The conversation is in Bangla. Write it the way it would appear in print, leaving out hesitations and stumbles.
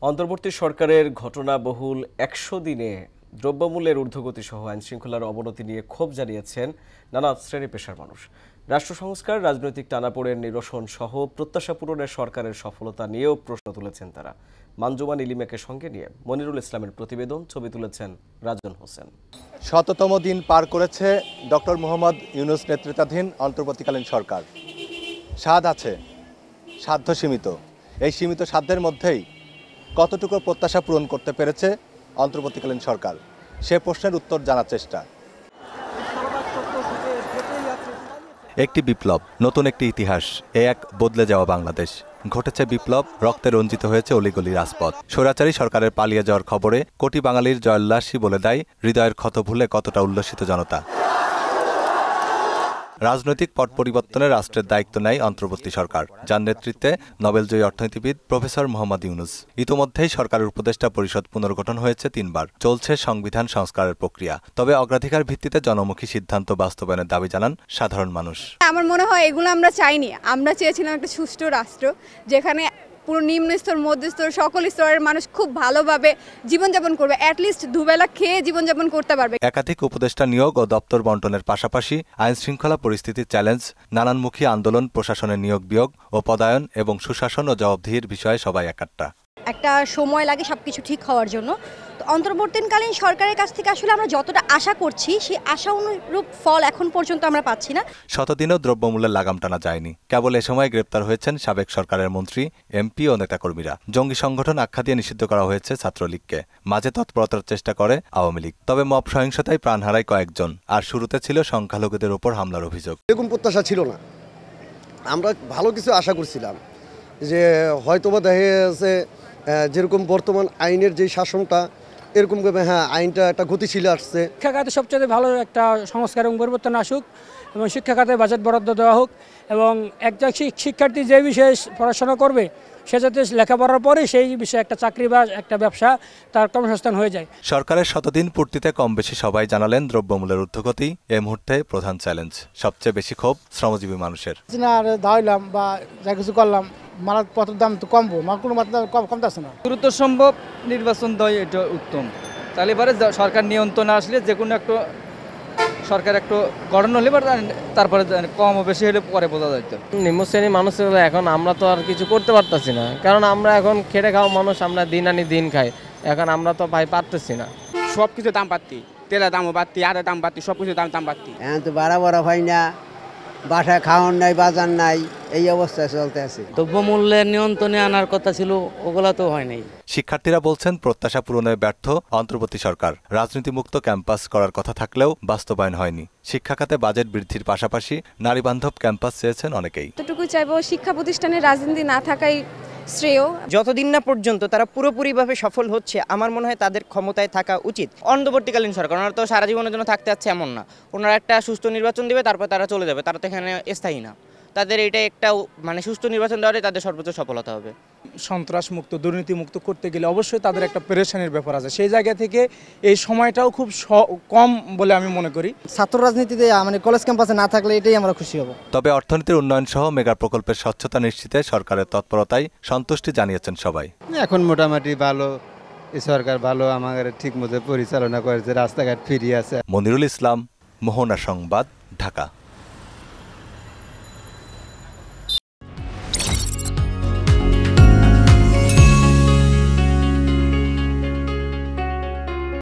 অন্তর্বর্তী সরকারের ঘটনাবহুল ১০০ দিনে দ্রব্যমূল্যের ঊর্ধ্বগতি সহ আইনশৃঙ্খলার অবনতি নিয়ে ক্ষোভ জানিয়েছেন নানা শ্রেণী পেশার মানুষ। রাষ্ট্র সংস্কার, রাজনৈতিক টানাপোড়েন নিরসন সহ প্রত্যাশা পূরণের সরকারের সফলতা নিয়েও প্রশ্ন তুলেছেন তারা। মানজুমা নীলিমাকে সঙ্গে নিয়ে মনিরুল ইসলামের প্রতিবেদন, ছবি তুলেছেন রাজন হোসেন। ১০০তম দিন পার করেছে ডক্টর মোহাম্মদ ইউনূস নেতৃত্বাধীন অন্তর্বর্তীকালীন সরকার। স্বাদ আছে, সাধ্য সীমিত। এই সীমিত সাধ্যের মধ্যেই কতটুকু প্রত্যাশা পূরণ করতে পেরেছে অন্তর্বর্তীকালীন সরকার, সে প্রশ্নের উত্তর জানার চেষ্টা। একটি বিপ্লব, নতুন একটি ইতিহাস, এক বদলে যাওয়া বাংলাদেশ। ঘটেছে বিপ্লব, রক্তে রঞ্জিত হয়েছে অলিগলি রাজপথ। স্বৈরাচারী সরকারের পালিয়ে যাওয়ার খবরে কোটি বাঙালির জয়োল্লাসই বলে দেয় হৃদয়ের ক্ষত ভুলে কতটা উল্লসিত জনতা। রাজনৈতিক পট পরিবর্তনে রাষ্ট্রের দায়িত্ব নেয় অন্তর্বর্তী সরকার, যার নেতৃত্বে নোবেলজয়ী অর্থনীতিবিদ প্রফেসর মোহাম্মদ ইউনূস। ইতোমধ্যেই সরকারের উপদেষ্টা পরিষদ পুনর্গঠন হয়েছে ৩ বার। চলছে সংবিধান সংস্কারের প্রক্রিয়া। তবে অগ্রাধিকার ভিত্তিতে জনমুখী সিদ্ধান্ত বাস্তবায়নের দাবি জানান সাধারণ মানুষ। আমার মনে হয় এগুলো আমরা চাইনি। আমরা চেয়েছিলাম একটা সুষ্ঠু রাষ্ট্র, যেখানে পুরো নিম্ন স্তর, মধ্যস্তর, সকল স্তরের মানুষ খুব ভালোভাবে জীবনযাপন করবে, অ্যাটলিস্ট দুবেলা খেয়ে জীবনযাপন করতে পারবে। একাধিক উপদেষ্টা নিয়োগ ও দপ্তর বন্টনের পাশাপাশি আইন শৃঙ্খলা পরিস্থিতির চ্যালেঞ্জ, নানানমুখী আন্দোলন, প্রশাসনের নিয়োগ বিয়োগ ও পদায়ন এবং সুশাসন ও জবাবদিহির বিষয়ে সবাই একাট্টা। একটা সময় লাগে সবকিছু ঠিক হওয়ার জন্য। তো অন্তর্বর্তীকালীন সরকারের কাছ থেকে আসলে আমরা যতটা আশা করছি, সেই আশা অনুরূপ ফল এখন পর্যন্ত আমরা পাচ্ছি না। শতদিনও দ্রব্যমূল্যের লাগাম টানা যায়নি। কেবল এ সময় গ্রেপ্তার হয়েছেন সাবেক সরকারের মন্ত্রী, এমপি ও নেতাকর্মীরা। জঙ্গি সংগঠন আখ্যা দিয়ে নিষিদ্ধ করা হয়েছে ছাত্রলীগকে। মাঝে তৎপরতার চেষ্টা করে আওয়ামী লীগ। তবে মব সহিংসতায় প্রাণ হারায় কয়েকজন। আর শুরুতে ছিল সংখ্যালঘুদের ওপর হামলার অভিযোগ। এরকম প্রত্যাশা ছিল না। আমরা ভালো কিছু আশা করছিলাম যে হয়তোবা দেখা যাচ্ছে যেরকম বর্তমান আইনের যে শাসনটা, এরকম হ্যাঁ আইনটা একটা গতিশীল আসছে। শিক্ষা খাতে সবচেয়ে ভালো একটা সংস্কার এবং পরিবর্তন আসুক এবং শিক্ষা খাতে বাজেট বরাদ্দ দেওয়া হোক এবং একজন শিক্ষার্থী যে বিষয়ে পড়াশোনা করবে সে যাতে লেখাপড়ার পরে সেই বিষয়ে একটা চাকরি বা একটা ব্যবসা তার কর্মসংস্থান হয়ে যায়। সরকারের শতদিন পূর্তিতে কম বেশি সবাই জানালেন দ্রব্যমূল্যের ঊর্ধ্বগতি এই মুহূর্তে প্রধান চ্যালেঞ্জ। সবচেয়ে বেশি ক্ষোভ শ্রমজীবী মানুষের। দাঁড়াইলাম বা যা কিছু করলাম, মালাপত্রের দাম তো কমবো, কোনো মাত্রা কমতেছে না। দ্রুত সম্ভব নির্বাচন দেয়, এটা উত্তম। তাহলে এবারে সরকার নিয়ন্ত্রণে আসলে যে কোনো একটা সরকার একটু গঠন হলে তারপরে কম ও বেশি হলে পরে বোঝা যেত। নিম্ন শ্রেণীর মানুষের এখন আমরা তো আর কিছু করতে পারতেছি না, কারণ আমরা এখন খেটে খাওয়া মানুষ, আমরা দিন আনি দিন খাই। এখন আমরা তো ভাই পারতেছি না। সব কিছু দাম বাড়তি, তেলের দামও বাড়তি, আরের দাম বাড়তি, সব কিছু দাম বাড়তি। এখন তো বাড়া হয় না, বাসায় খাওয়ার নাই, বাজার নাই, এই অবস্থায় চলতে আছে। দ্রব্যমূল্যের নিয়ন্ত্রণে আনার কথা ছিল, ওগুলা তো হয় নাই। শিক্ষার্থীরা বলছেন প্রত্যাশা পূরণে ব্যর্থ অন্তর্বর্তী সরকার। রাজনীতিমুক্ত ক্যাম্পাস করার কথা থাকলেও বাস্তবায়ন হয়নি। শিক্ষা খাতে বাজেট বৃদ্ধির পাশাপাশি নারী বান্ধব ক্যাম্পাস চেয়েছেন অনেকেই। এতটুকু চাইবো শিক্ষা প্রতিষ্ঠানে রাজনীতি না থাকাই শ্রেয়। যতদিন না পর্যন্ত তারা পুরোপুরিভাবে সফল হচ্ছে, আমার মনে হয় তাদের ক্ষমতায় থাকা উচিত। অন্তর্বর্তীকালীন সরকার, ওনারা তো সারা জীবনের জন্য থাকতে যাচ্ছে এমন না। ওনারা একটা সুষ্ঠু নির্বাচন দেবে, তারপর তারা চলে যাবে। তারা তো এখানে স্থায়ী না। তাদের এটা একটা সুষ্ঠু নির্বাচন দেওয়ারে তাদের সর্বোচ্চ সফলতা হবে। সন্ত্রাস মুক্ত, দুর্নীতি মুক্ত করতে গেলে অবশ্যই তাদের একটা পেরেশানির ব্যাপার আছে। সেই জায়গা থেকে এই সময়টাও খুব কম বলে আমি মনে করি। ছাত্র রাজনীতিতে কলেজ ক্যাম্পাসে না থাকলে এটাই আমরা খুশি হব। তবে অর্থনীতির উন্নয়ন সহ মেগা প্রকল্পের স্বচ্ছতা নিশ্চিতে সরকারের তৎপরতায় সন্তুষ্টি জানিয়েছেন সবাই। এখন মোটামুটি ভালো, এই সরকার ভালো, আমাদের ঠিক মতো পরিচালনা করেছে, রাস্তাঘাট ফ্রি আছে। মনিরুল ইসলাম, মোহনা সংবাদ, ঢাকা।